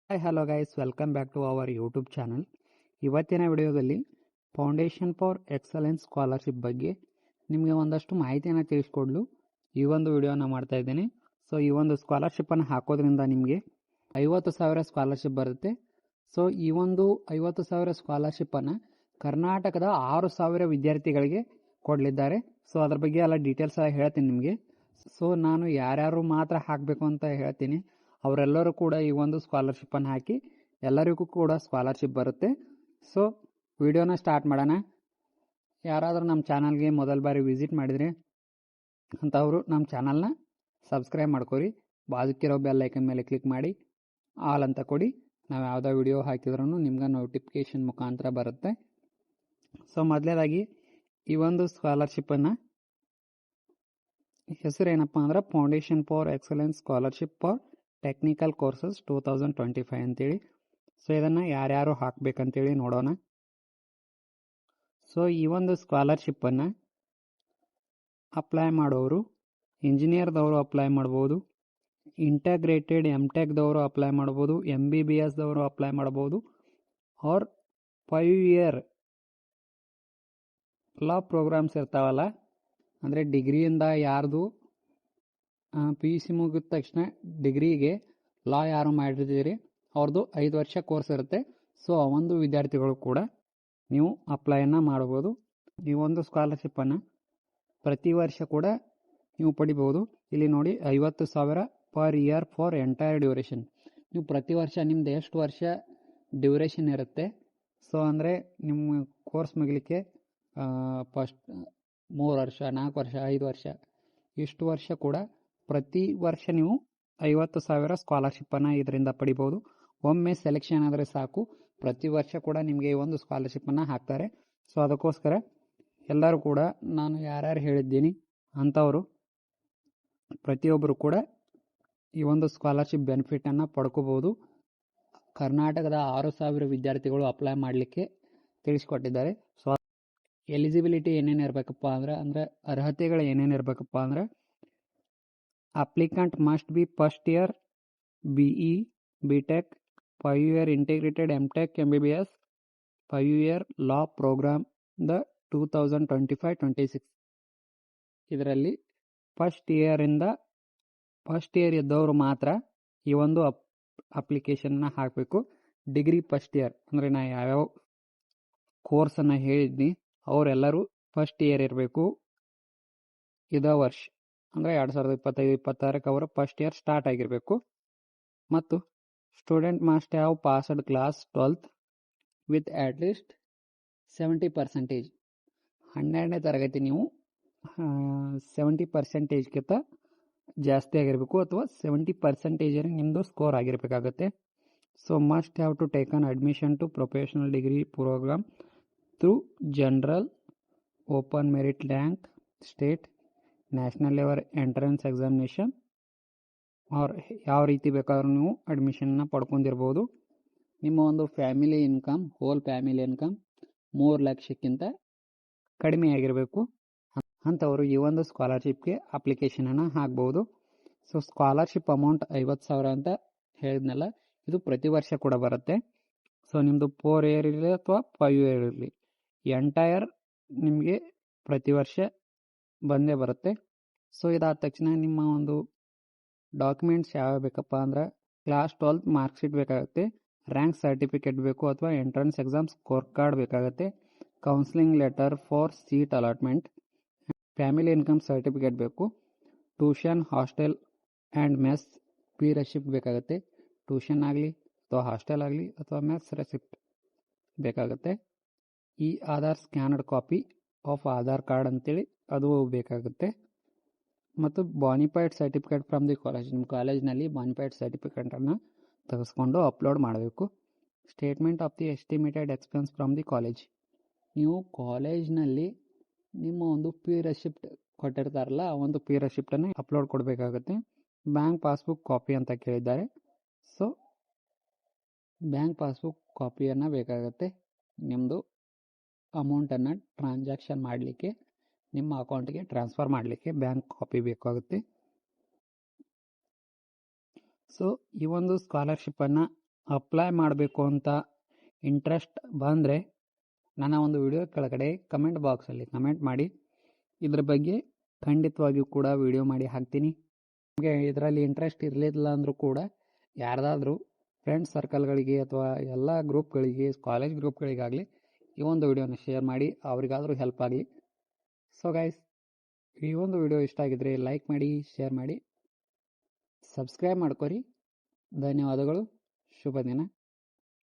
Hi hello guys, welcome back to our YouTube channel. ಇವತ್ತಿನ ವಿಡಿಯೋದಲ್ಲಿ foundation for excellence scholarship ಬಗ್ಗೆ ನಿಮಗೆ ಒಂದಷ್ಟು ಮಾಹಿತಿಯನ್ನು ತಿಳಿಸ್ಕೊಡ್ಲು ಈ ಒಂದು ವಿಡಿಯೋನ ಮಾಡ್ತಾ ಇದ್ದೇನೆ. ಸೊ ಈ ಒಂದು ಸ್ಕಾಲರ್ಶಿಪ್ಪನ್ನು ಹಾಕೋದ್ರಿಂದ ನಿಮಗೆ 50,000 ಸ್ಕಾಲರ್ಶಿಪ್ ಬರುತ್ತೆ. ಸೊ ಈ ಒಂದು 50,000 ಸ್ಕಾಲರ್ಶಿಪ್ಪನ್ನು ಕರ್ನಾಟಕದ 6,000 ವಿದ್ಯಾರ್ಥಿಗಳಿಗೆ ಕೊಡಲಿದ್ದಾರೆ. ಸೊ ಅದ್ರ ಬಗ್ಗೆ ಎಲ್ಲ ಡೀಟೇಲ್ಸ್ ಎಲ್ಲ ಹೇಳ್ತೀನಿ ನಿಮಗೆ. ಸೊ ನಾನು ಯಾರ್ಯಾರು ಮಾತ್ರ ಹಾಕಬೇಕು ಅಂತ ಹೇಳ್ತೀನಿ, ಅವರೆಲ್ಲರೂ ಕೂಡ ಈ ಒಂದು ಸ್ಕಾಲರ್ಶಿಪ್ಪನ್ನು ಹಾಕಿ ಎಲ್ಲರಿಗೂ ಕೂಡ ಸ್ಕಾಲರ್ಶಿಪ್ ಬರುತ್ತೆ. ಸೊ ವಿಡಿಯೋನ ಸ್ಟಾರ್ಟ್ ಮಾಡೋಣ. ಯಾರಾದರೂ ನಮ್ಮ ಚಾನಲ್ಗೆ ಮೊದಲ ಬಾರಿ ವಿಸಿಟ್ ಮಾಡಿದರೆ ಅಂಥವರು ನಮ್ಮ ಚಾನಲ್ನ ಸಬ್ಸ್ಕ್ರೈಬ್ ಮಾಡ್ಕೊರಿ. ಬಾಜುಕ್ಕಿರೋ ಬೆಲ್ ಐಕನ್ ಮೇಲೆ ಕ್ಲಿಕ್ ಮಾಡಿ ಆಲ್ ಅಂತ ಕೊಡಿ. ನಾವು ಯಾವುದೋ ವಿಡಿಯೋ ಹಾಕಿದ್ರೂ ನಿಮ್ಗೆ ನೋಟಿಫಿಕೇಶನ್ ಮುಖಾಂತರ ಬರುತ್ತೆ. ಸೊ ಮೊದಲನೇದಾಗಿ ಈ ಒಂದು ಸ್ಕಾಲರ್ಶಿಪ್ಪನ್ನು ಹೆಸರು ಏನಪ್ಪ ಅಂದ್ರೆ foundation for excellence scholarship for technical courses 2025 ಅಂತೇಳಿ. ಸೊ ಇದನ್ನು ಯಾರ್ಯಾರು ಹಾಕಬೇಕಂತೇಳಿ ನೋಡೋಣ. ಸೊ ಈ ಒಂದು ಸ್ಕಾಲರ್ಶಿಪ್ಪನ್ನು ಅಪ್ಲೈ ಮಾಡೋರು ಇಂಜಿನಿಯರ್ದವರು ಅಪ್ಲೈ ಮಾಡ್ಬೋದು, ಇಂಟಗ್ರೇಟೆಡ್ MTechದವರು ಅಪ್ಲೈ ಮಾಡ್ಬೋದು, MBBSದವರು ಅಪ್ಲೈ ಮಾಡ್ಬೋದು, ಆರ್ 5 ಇಯರ್ ಲಾ ಪ್ರೋಗ್ರಾಮ್ಸ್ ಇರ್ತಾವಲ್ಲ, ಅಂದರೆ ಡಿಗ್ರಿಯಿಂದ ಯಾರ್ದು PUC ಮುಗಿದ ತಕ್ಷಣ ಡಿಗ್ರಿಗೆ ಲಾ ಯಾರು ಮಾಡಿರ್ತೀರಿ ಅವ್ರದ್ದು 5 ವರ್ಷ ಕೋರ್ಸ್ ಇರುತ್ತೆ. ಸೊ ಆ ಒಂದು ವಿದ್ಯಾರ್ಥಿಗಳು ಕೂಡ ನೀವು ಅಪ್ಲೈಯನ್ನು ಮಾಡ್ಬೋದು. ಈ ಒಂದು ಸ್ಕಾಲರ್ಶಿಪ್ಪನ್ನು ಪ್ರತಿ ವರ್ಷ ಕೂಡ ನೀವು ಪಡಿಬೋದು. ಇಲ್ಲಿ ನೋಡಿ 50,000 per year for entire duration. ನೀವು ಪ್ರತಿ ವರ್ಷ ನಿಮ್ದು ಎಷ್ಟು ವರ್ಷ ಡ್ಯೂರೇಷನ್ ಇರುತ್ತೆ, ಸೊ ಅಂದರೆ ನಿಮ್ಮ ಕೋರ್ಸ್ ಮುಗಿಲಿಕ್ಕೆ ಫಸ್ಟ್ 3 ವರ್ಷ 4 ವರ್ಷ 5 ವರ್ಷ ಇಷ್ಟು ವರ್ಷ ಕೂಡ ಪ್ರತಿ ವರ್ಷ ನೀವು 50,000 ಸ್ಕಾಲರ್ಶಿಪ್ಪನ್ನು ಇದರಿಂದ ಪಡಿಬೋದು. ಒಮ್ಮೆ ಸೆಲೆಕ್ಷನ್ ಆದರೆ ಸಾಕು, ಪ್ರತಿ ವರ್ಷ ಕೂಡ ನಿಮಗೆ ಈ ಒಂದು ಸ್ಕಾಲರ್ಶಿಪ್ಪನ್ನು ಹಾಕ್ತಾರೆ. ಸೊ ಅದಕ್ಕೋಸ್ಕರ ಎಲ್ಲರೂ ಕೂಡ ನಾನು ಯಾರ್ಯಾರು ಹೇಳಿದ್ದೀನಿ ಅಂಥವರು ಪ್ರತಿಯೊಬ್ಬರು ಕೂಡ ಈ ಒಂದು ಸ್ಕಾಲರ್ಶಿಪ್ ಬೆನಿಫಿಟನ್ನು ಪಡ್ಕೋಬೋದು. ಕರ್ನಾಟಕದ 6,000 ವಿದ್ಯಾರ್ಥಿಗಳು ಅಪ್ಲೈ ಮಾಡಲಿಕ್ಕೆ ತಿಳಿಸ್ಕೊಟ್ಟಿದ್ದಾರೆ. ಸೊ ಎಲಿಜಿಬಿಲಿಟಿ ಏನೇನು ಇರಬೇಕಪ್ಪ ಅಂದರೆ ಅರ್ಹತೆಗಳು ಏನೇನು ಇರಬೇಕಪ್ಪ ಅಂದರೆ applicant must be first year BE BTech 5 year integrated MTech MBBS 5 year law program the 2025-26. ಇದರಲ್ಲಿ ಫಸ್ಟ್ ಇಯರ್ ಇದ್ದವರು ಮಾತ್ರ ಈ ಒಂದು ಅಪ್ಲಿಕೇಶನ್ನ ಹಾಕಬೇಕು. ಡಿಗ್ರಿ ಫಸ್ಟ್ ಇಯರ್ ಅಂದರೆ ನಾ ಯಾವ್ಯಾವ ಕೋರ್ಸನ್ನು ಹೇಳಿದ್ನಿ ಅವರೆಲ್ಲರೂ ಫಸ್ಟ್ ಇಯರ್ ಇರಬೇಕು. ಇದೇ ವರ್ಷ ಅಂದರೆ 2025-26 ಅವರ ಫಸ್ಟ್ ಇಯರ್ ಸ್ಟಾರ್ಟ್ ಆಗಿರಬೇಕು. ಮತ್ತು student must have passed class 12th with at least 70%. 12ನೇ ತರಗತಿ ನೀವು 70%ಗಿಂತ ಜಾಸ್ತಿ ಆಗಿರಬೇಕು, ಅಥವಾ 70% ನಿಮ್ಮದು ಸ್ಕೋರ್ ಆಗಿರಬೇಕಾಗತ್ತೆ. So must have to taken admission to professional degree programme through general open merit rank state national level entrance examination ಅವ್ರ ಯಾವ ರೀತಿ ಬೇಕಾದ್ರೂ ನೀವು ಅಡ್ಮಿಷನ್ನ ಪಡ್ಕೊಂಡಿರ್ಬೋದು. ನಿಮ್ಮ ಒಂದು family income whole family income 3 ಲಕ್ಷಕ್ಕಿಂತ ಕಡಿಮೆ ಆಗಿರಬೇಕು. ಅಂಥವರು ಈ ಒಂದು ಸ್ಕಾಲರ್ಶಿಪ್ಗೆ ಅಪ್ಲಿಕೇಶನನ್ನು ಹಾಕ್ಬೋದು. ಸೊ ಸ್ಕಾಲರ್ಶಿಪ್ ಅಮೌಂಟ್ 50,000 ಅಂತ ಹೇಳಿದ್ನಲ್ಲ, ಇದು ಪ್ರತಿ ವರ್ಷ ಕೂಡ ಬರುತ್ತೆ. ಸೊ ನಿಮ್ಮದು 4 ಇಯರ್ ಇರಲಿ ಅಥವಾ 5 ಇಯರ್ ಇರಲಿ, ಎಂಟೈರ್ ನಿಮಗೆ ಪ್ರತಿ ವರ್ಷ ಬಂದೇ ಬರುತ್ತೆ. ಸೊ ಇದಾದ ತಕ್ಷಣ ನಿಮ್ಮ ಒಂದು ಡಾಕ್ಯುಮೆಂಟ್ಸ್ ಯಾವ್ಯಾವ ಬೇಕಪ್ಪ ಅಂದ್ರೆ ಕ್ಲಾಸ್ 12th ಮಾರ್ಕ್ಶೀಟ್ ಬೇಕಾಗುತ್ತೆ, ರ್ಯಾಂಕ್ ಸರ್ಟಿಫಿಕೇಟ್ ಬೇಕು ಅಥವಾ ಎಂಟ್ರೆನ್ಸ್ ಎಕ್ಸಾಮ್ ಸ್ಕೋರ್ ಕಾರ್ಡ್ ಬೇಕಾಗುತ್ತೆ, counselling letter for seat allotment, family income certificate ಬೇಕು, tuition hostel and mess fee receipt ಬೇಕಾಗುತ್ತೆ. ಟ್ಯೂಷನ್ ಆಗಲಿ ಅಥವಾ ಹಾಸ್ಟೆಲ್ ಆಗಲಿ ಅಥವಾ ಮೆಸ್ ರೆಸಿಪ್ಟ್ ಬೇಕಾಗುತ್ತೆ. ಈ Aadhaar scanned copy of Aadhaar card ಅಂತೇಳಿ ಅದು ಬೇಕಾಗುತ್ತೆ. ಮತ್ತು bonafide certificate from the college, ನಿಮ್ಮ ಕಾಲೇಜ್ನಲ್ಲಿ ಬಾನಿಫೈಡ್ ಸರ್ಟಿಫಿಕೇಟನ್ನು ತೆಗೆಸ್ಕೊಂಡು ಅಪ್ಲೋಡ್ ಮಾಡಬೇಕು. Statement of the estimated expense from the college, ನೀವು ಕಾಲೇಜ್ನಲ್ಲಿ ನಿಮ್ಮ ಒಂದು ಫೀ ರೆಸಿಪ್ಟ್ ಕೊಟ್ಟಿರ್ತಾರಲ್ಲ, ಆ ಒಂದು ಫೀ ರೆಸಿಪ್ಟನ್ನು ಅಪ್ಲೋಡ್ ಕೊಡಬೇಕಾಗುತ್ತೆ. ಬ್ಯಾಂಕ್ ಪಾಸ್ಬುಕ್ ಕಾಪಿ ಅಂತ ಕೇಳಿದ್ದಾರೆ. ಸೊ ಬ್ಯಾಂಕ್ ಪಾಸ್ಬುಕ್ ಕಾಪಿಯನ್ನು ಬೇಕಾಗುತ್ತೆ. ನಿಮ್ಮದು ಅಮೌಂಟನ್ನು ಟ್ರಾನ್ಸಾಕ್ಷನ್ ಮಾಡಲಿಕ್ಕೆ, ನಿಮ್ಮ ಅಕೌಂಟ್ಗೆ ಟ್ರಾನ್ಸ್ಫರ್ ಮಾಡಲಿಕ್ಕೆ ಬ್ಯಾಂಕ್ ಕಾಪಿ ಬೇಕಾಗುತ್ತೆ. ಸೊ ಈ ಒಂದು ಸ್ಕಾಲರ್ಶಿಪ್ಪನ್ನು ಅಪ್ಲೈ ಮಾಡಬೇಕು ಅಂತ ಇಂಟ್ರೆಸ್ಟ್ ಬಂದರೆ ನನ್ನ ಒಂದು ವಿಡಿಯೋ ಕೆಳಗಡೆ ಕಮೆಂಟ್ ಬಾಕ್ಸಲ್ಲಿ ಕಮೆಂಟ್ ಮಾಡಿ. ಇದ್ರ ಬಗ್ಗೆ ಖಂಡಿತವಾಗಿಯೂ ಕೂಡ ವಿಡಿಯೋ ಮಾಡಿ ಹಾಕ್ತೀನಿ. ನಿಮಗೆ ಇದರಲ್ಲಿ ಇಂಟ್ರೆಸ್ಟ್ ಇರಲಿಲ್ಲ ಅಂದರೂ ಕೂಡ ಯಾರ್ದಾದ್ರೂ ಫ್ರೆಂಡ್ಸ್ ಸರ್ಕಲ್ಗಳಿಗೆ ಅಥವಾ ಎಲ್ಲ ಗ್ರೂಪ್ಗಳಿಗೆ, ಕಾಲೇಜ್ ಗ್ರೂಪ್ಗಳಿಗಾಗಲಿ ಈ ಒಂದು ವಿಡಿಯೋನ ಶೇರ್ ಮಾಡಿ, ಅವ್ರಿಗಾದರೂ ಹೆಲ್ಪ್ ಆಗಲಿ. ಸೊ ಗೈಸ್, ಈ ಒಂದು ವಿಡಿಯೋ ಇಷ್ಟ ಆಗಿದ್ರೆ ಲೈಕ್ ಮಾಡಿ, ಶೇರ್ ಮಾಡಿ, ಸಬ್ಸ್ಕ್ರೈಬ್ ಮಾಡ್ಕೊರಿ. ಧನ್ಯವಾದಗಳು. ಶುಭ ದಿನ.